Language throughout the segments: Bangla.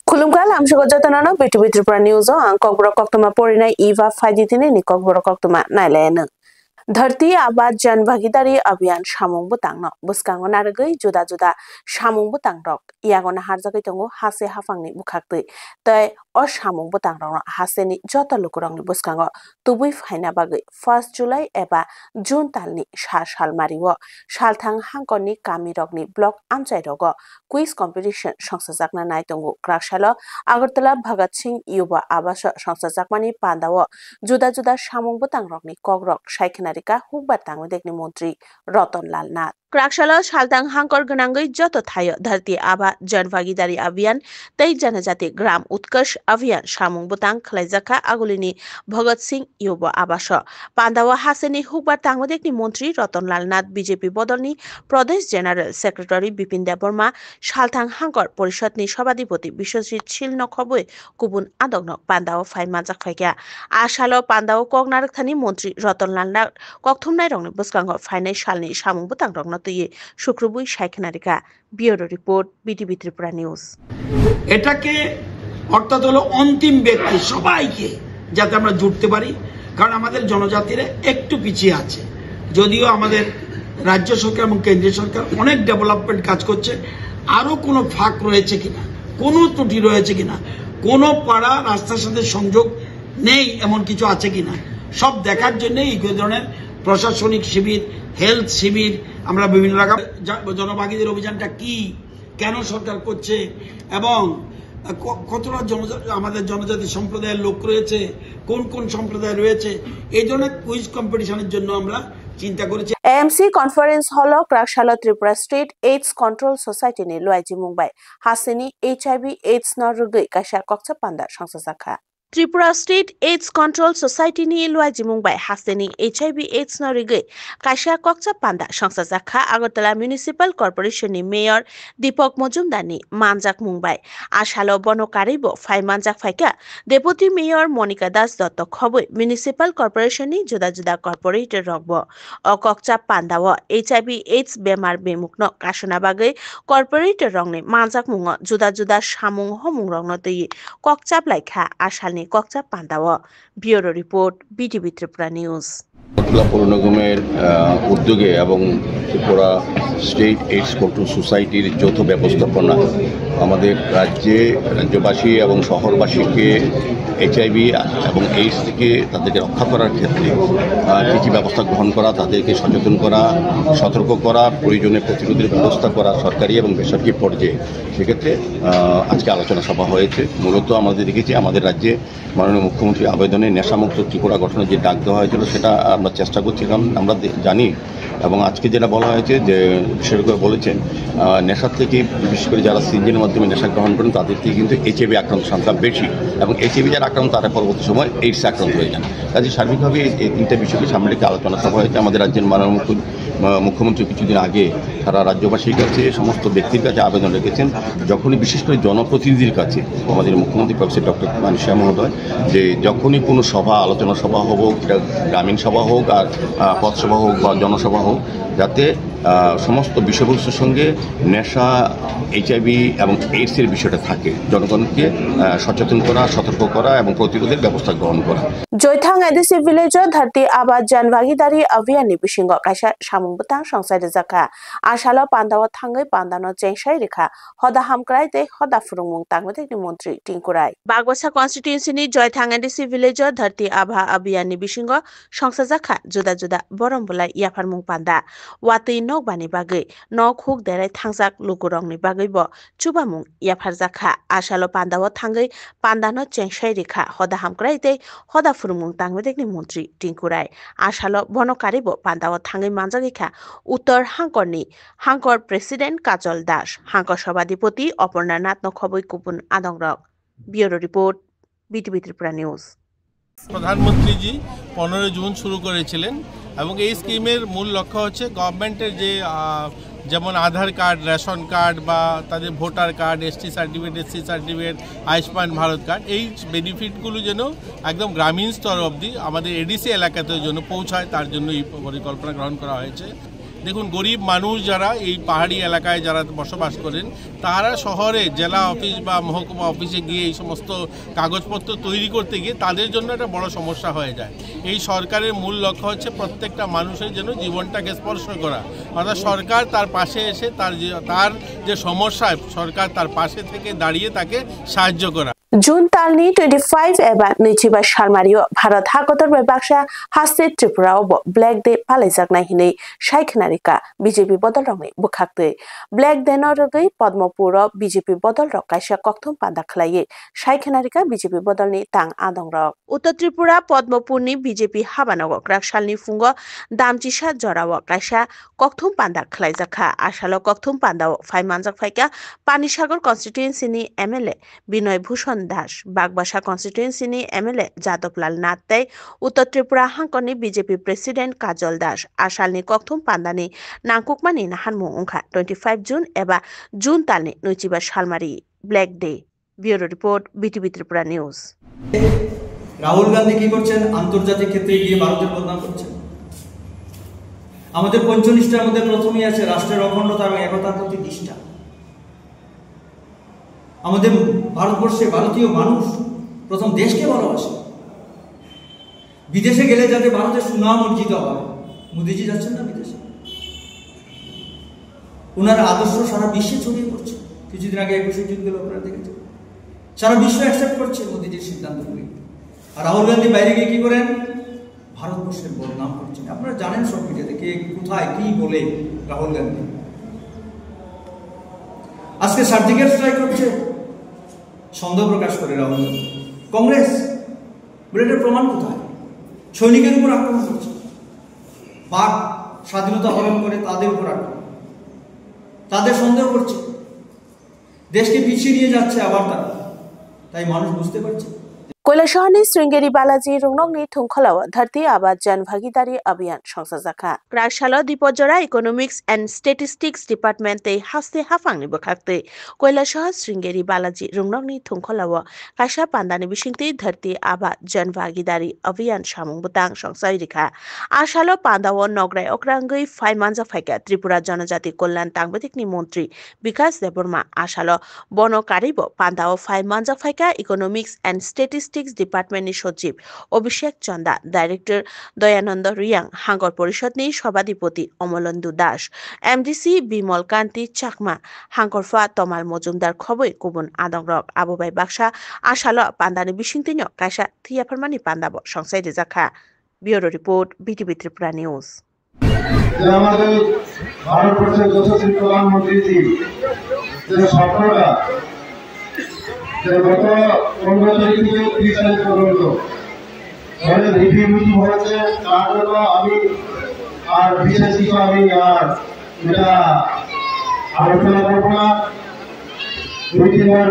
Kulumkal amsugajatana BTV Tripura News ang kokbro koktuma porinai Eva Faiditini ni kokbro koktuma nailena. धरती आबाद जन भागीदारी अभियान सामुंग बुतांगनो बुस्कांगो नारगै जुदा जुदा सामुंग बुतांगरक यागोना हारजागै दंगो हासे हाफांनि बुखाक्तै तै अ सामुंग बुतांगरनो हासेनि जत लुकुरंनि बुस्कांगो तुबुइ फाइना बागै 1 जुलाई एबा जुन तालनि सालमारिवो सालथां हांकनि कामिरकनि ब्लक आमचाइरगो क्विज कम्पिटिशन संसाजाकना नाय दंगो क्राकशालो आगरतला भगत सिंह युवा आवास संसाजाकमानि पान्दावो जुदा जुदा सामुंग बुतांगरकनि कग्रक साइखना हुकबार तांगदेकनि मंत्री रतन लाल नाथ क्राकशाला सालथां हांकर गनांगै जत थायो धरती आबा जन भागीदारी अभियान तै जनजाति ग्राम उत्कर्ष अभियान सामुंग बुतां खलाइजाखा आगुलिनी भगत सिंह युवा आवास पान्दावा हासेनि हुकबार तांगदेकनि मंत्री रतन लाल नाथ बीजेपी बदलनि प्रदेश जेनारेल सेक्रेटारि बिपिन देबबर्मा सालथां हांकर परिषदनि सभाधिपति विश्वजित शील नखबुइ गुबुन आदगनक पान्दावा फाइमा जाखायगा आशालो पान्दावा कगनारकथानि मंत्री रतन लाल नाथ कक्थुमनाय रंनि बुस्कांगो फाइनाय सालनि सामुंग बुतां रंनो तुये शुक्रबुइ साइखनारिका bureau report BTV Tripura news এটাকে অর্থাৎ হলো অন্তিম ব্যক্তি সবাইকে যাতে আমরা জুড়তে পারি কারণ আমাদের জনজাতিরা একটু পিছিয়ে আছে যদিও আমাদের রাজ্য সরকার এবং কেন্দ্রীয় সরকার অনেক ডেভেলপমেন্ট কাজ করছে আরো কোনো ফাঁক রয়েছে কিনা কোনো ত্রুটি রয়েছে কিনা কোনো পাড়া রাস্তার সাথে সংযোগ নেই এমন কিছু আছে কিনা সব দেখার জন্য এই ধরনের প্রশাসনিক শিবির হেলথ শিবির আমরা বিভিন্ন রকম জনভাগীদের অভিযানটা কি কেন সরকার করছে এবং কতটা আমাদের জনজাতি সম্প্রদায়ের লোক রয়েছে কোন কোন সম্প্রদায় রয়েছে এই ধরনের কুইজ কম্পিটিশনের জন্য আমরা চিন্তা করেছি এএমসি কনফারেন্স হল ক্রাকশালা Tripura state AIDS control society নি লুয়াইজি মুম্বাই হাসিনি এইচআইভি এইডস নরগৈ কাশা কক্সা পান্ডা সংসাজাখা Tripura State AIDS Control Society ni luaji mungbai haseni HIV AIDS norigei kaisha kokcha panda songsajakha Agartala Municipal Corporation ni Mayor Deepak Mojumdar ni manjak mungbai ashalo bonokaribo phai manjak phaika Deputy Mayor Monica Das Dotto khoboi Municipal Corporation ni juda juda corporate rokbo o kokcha panda wo HIV AIDS bemar bemukno kashona bagai corporate rongni manjak mungo juda juda samung homung rongno tei kokcha blaikha ashal কক্সা পান্দাওয়া bureau report BTV Tripura news পৌর নিগমের উদ্যোগে এবং ত্রিপুরা স্টেট এইডস কন্ট্রোল সোসাইটির যৌথ ব্যবস্থাপনা আমাদের রাজ্যবাসী এবং শহরবাসীকে এইচআইভি এবং এইডস থেকে তাদেরকে রক্ষা করার ক্ষেত্রে কী কী ব্যবস্থা গ্রহণ করা তাদেরকে সচেতন করা সতর্ক করা প্রয়োজনে প্রতিরোধের ব্যবস্থা করা সরকারি এবং বেসরকারি পর্যায়ে সেক্ষেত্রে আজকে আলোচনা সভা হয়েছে মূলত আমাদের দেখেছি আমাদের রাজ্যে মাননীয় মুখ্যমন্ত্রীর আবেদনে নেশামুক্ত ত্রিপুরা গঠনের যে ডাক দেওয়া হয়েছিল সেটা আমরা চেষ্টা করছিলাম আমরা জানি এবং আজকে যেটা বলা হয়েছে যে বিশেষ করে বলেছেন নেশার থেকে বিশেষ করে যারা সিঞ্জিনের মাধ্যমে নেশা গ্রহণ করেন তাদের থেকে কিন্তু এইচআইভি আক্রান্ত সংখ্যা বেশি এবং এইচআইভি যারা আক্রান্ত তারা পরবর্তী সময় এইডস আক্রান্ত হয়ে যান কাজে সার্বিকভাবে এই তিনটা বিষয়কে সামনে রেখে আলোচনা সভা হয়েছে আমাদের রাজ্যের মাননীয় মুখ্যমন্ত্রী কিছুদিন আগে সারা রাজ্যবাসীর কাছে সমস্ত ব্যক্তির কাছে আবেদন রেখেছেন যখনই বিশেষ করে জনপ্রতিনিধির কাছে আমাদের মুখ্যমন্ত্রী প্রফেসর ডক্টর মানিশা মহোদয় যে যখনই কোনো সভা আলোচনা সভা হোক গ্রামীণ সভা হোক আর পথসভা হোক বা জনসভা হোক যাতে সমস্ত বিষয়বস্তুর সঙ্গে নেশা এইচআইভি এবং এইডসের বিষয়টা থাকে জনগণকে সচেতন করা সতর্ক করা এবং প্রতিরোধের ব্যবস্থা গ্রহণ করা জয়থাং এডিসি ভিলেজ ধরতি আবাদ জন ভাগীদারি অভিযাননি বিসিঙ্গ কাইসা সামুংবুতাং সংসাইদে জাখা আশালো পান্দাওয়া থাঙ্গৈ পান্দানো চেংসাই রেখা হদা হামক্রাই তে হদা ফুরুংমুং তাংমেতেকনি মন্ত্রী টিংকুরাই বাগবাসা কনস্টিটিউয়েন্সিনি জয়থাং এডিসি ভিলেজ ধরতি আভা অভিযাননি বিসিঙ্গ সংসাজাখা जुदा जुदा बरमबुलाई याफारमुं पान्दा वातै नगबानि बागै नग हुक देराय थांजाक लुगुरंनि बागैबो चुबामुं याफारजाखा आशालो पान्दावो थांगै पान्दानो चेंसाइ रेखा हदा हामक्राइतै हदा फुरुमुं तांगमेदेखनि मन्त्री टिंकुराय आशालो बनकारिबो पान्दावो थांगै मानजागैखा उत्तर हांकरनि हांकर प्रेसिडेंट काजल दास हांकर सभाधिपति अपर्णा नाथ नखबৈ कुपुन आदंरक bureau report BTV Tripura news প্রধানমন্ত্রী জি 15 জুন শুরু করেছিলেন এবং এই স্কিমের মূল লক্ষ্য হচ্ছে গভর্নমেন্টের যে যেমন আধার কার্ড রেশন কার্ড বা তাদের voter card ST certificate SC certificate Ayushman Bharat card এই বেনিফিটগুলো যেন একদম গ্রামীণ স্তর অবধি আমাদের এডিসি এলাকাতে যেন পৌঁছায় তার জন্য এই পরিকল্পনা গ্রহণ করা হয়েছে দেখুন, গরিব মানুষ যারা এই পাহাড়ি এলাকায় যারা বসবাস করেন, তারা শহরে জেলা অফিস বা মহকুমা অফিসে গিয়ে এই সমস্ত কাগজপত্র তৈরি করতে গিয়ে তাদের জন্য একটা বড় সমস্যা হয়ে যায়। এই সরকারের মূল লক্ষ্য হচ্ছে প্রত্যেকটা মানুষের যেন জীবনটাকে স্পর্শ করা, অর্থাৎ সরকার তার পাশে এসে তার যে সমস্যা, সরকার তার পাশে থেকে দাঁড়িয়ে তাকে সাহায্য করা। জুন तालनि 25 एबा 25 सालमारियाव भारत हादर बाक्सा हास्ते त्रिपुराव ब्लैक डे फालिजानाय हिनै सायखनारिका बीजेपी बदल रंनि बुखाक्तै ब्लैक डे नरगै पद्मपुराव बीजेपी बदल रक कायसा कक्थुम पादा खलायै सायखनारिका बीजेपी बदलनि तां आदं रक उत्तर त्रिपुरा पद्मपुरनि बीजेपी हाबानाव ग्राकसालनि फुंग दामचिसा जराव कायसा कक्थुम पादा खलायजाखा आसाल कक्थुम पादाव फाइमानजाक फाइका पानिसागर कन्स्टिट्युएन्सिनि एमएलए बिनय भूषण दास बागबासा कन्स्टिट्युएन्सिनि एमएलए जादवलाल नाथै उत्तर त्रिपुरा हांकरनि बीजेपी प्रेसिडेंट काजल दास आसालनि कक्थुम पान्दानि नांकुकमानि नाहानमुं अंखा 25 जून एबा जून तालनि 25 सालमारि black day. Bureau report BTV Tripura news. Rahul Gandhi কি করছেন? আন্তর্জাতিক ক্ষেত্রে গিয়ে ভারতের বদনাম করছেন। আমাদের পঞ্চনিষ্ঠার মধ্যে প্রথমেই আছে রাষ্ট্রের অখণ্ডতা এবং একতার প্রতি নিষ্ঠা। আমাদের ভারতবর্ষে ভারতীয় মানুষ প্রথম দেশকে ভালোবাসে। বিদেশে গেলে যাতে ভারতের সুনাম অর্জিত হয়, মোদিজি যাচ্ছেন না বিদেশে, ওনার আদর্শ সারা বিশ্বে ছড়িয়ে পড়ছে। কিছুদিন আগে 21শে জুন গেল, আপনারা দেখেছেন, সারা বিশ্ব অ্যাকসেপ্ট করছে মোদিজির সিদ্ধান্তগুলি। আর রাহুল গান্ধী বাইরে গিয়ে কি করেন? ভারতবর্ষের বদনাম করছেন। আপনারা জানেন সব মিডিয়াতে কে কোথায় কি বলে রাহুল গান্ধী। আজকে সার্জিক্যাল স্ট্রাইক হচ্ছে, সন্দেহ প্রকাশ করে রাহুল গান্ধী। কংগ্রেস এটার প্রমাণ কোথায়? সৈনিকের উপর আক্রমণ করছে, বাক স্বাধীনতা হরণ করে তাদের উপর আক্রমণ, তাদের সন্দেহ করছে, দেশকে পিছিয়ে নিয়ে যাচ্ছে আবার তারা। তাই মানুষ বুঝতে পারছে। কৈলাসহरनि श्रृंगेरी बालाजी रुंगनंगनि थुंखलाव धरती आबाद जन भागीदारी अभियान संसाजाखा ग्राकसालो दिपजरा इकोनॉमिक्स एंड स्टेटिस्टिक्स डिपार्टमेंट ते हास्ते हाफांनि बखाक्ते কৈলাসহर श्रृंगेरी बालाजी रुंगनंगनि थुंखलाव कायसा पान्दानि बिसिंति धरती आबाद जन भागीदारी अभियान सामुं बुतां संसारिखा आसालो पान्दाव नगराय अक्रांगै फाइमानजा फाइका त्रिपुरा जनजाति कल्याण तांगबेतिकनि मंत्री विकास देबबर्मा आसालो बनकारिबो पान्दाव फाइमानजा फाइका इकोनॉमिक्स एंड स्टेटिस्टिक्स डिपार्टमेंटनि सचिव अभिषेक चंदा, डायरेक्टर दयानंद रियांग, हांगर परिषदनि सभाधिपति अमलेन्दु दास, एमडीसी बिमल कांति चाकमा, हांगरफा तमाल मजुमदार खबै गुबुन आदंरक आबोबाय बाक्सा आसाल पान्दानि बिसिंतिनो कायसा थियाफोरमानि पान्दाबो संसायदे जाखा। Bureau report BTV Tripura news. আমাদের ভারতবর্ষের যশস্বী প্রধানমন্ত্রী গত 15 তারিখ থেকে 30 তারিখ পর্যন্ত অনেক রিভিউ মিটিং হয়েছে। তার জন্য আমি আর বিশেষ কিছু এটা আলোচনা করবো না। মিটিংয়ের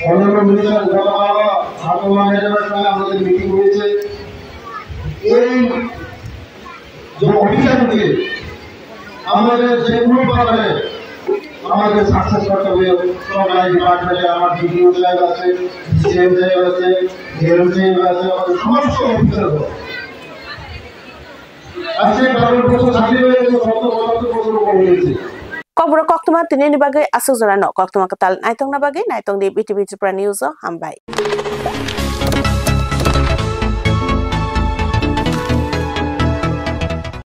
অন্যান্য মিনিস্টার ম্যানেজারের সঙ্গে আমাদের মিটিং হয়েছে। এই যে অভিযানকে আমাদের যে কোনো ব্যাপারে আমাদের সাকসেস করতে হবে। সরকারি ডিপার্টমেন্টে আমার ডিডিও সাহেব আছে, সিএম সাহেব আছে, ডিএম সাহেব আছে, আমাদের সমস্ত অফিসার আজকে ভারতবর্ষ স্বাধীন হয়েছে ৭০-৭৫ বছর পর হয়েছে। कक्बरा कक्तमा तिनि बागै आसुक जरानो कक्तमा कताल नाइतंना बागै नाइतंनि बीटीवी त्रिपुरा न्यूज हामबाय।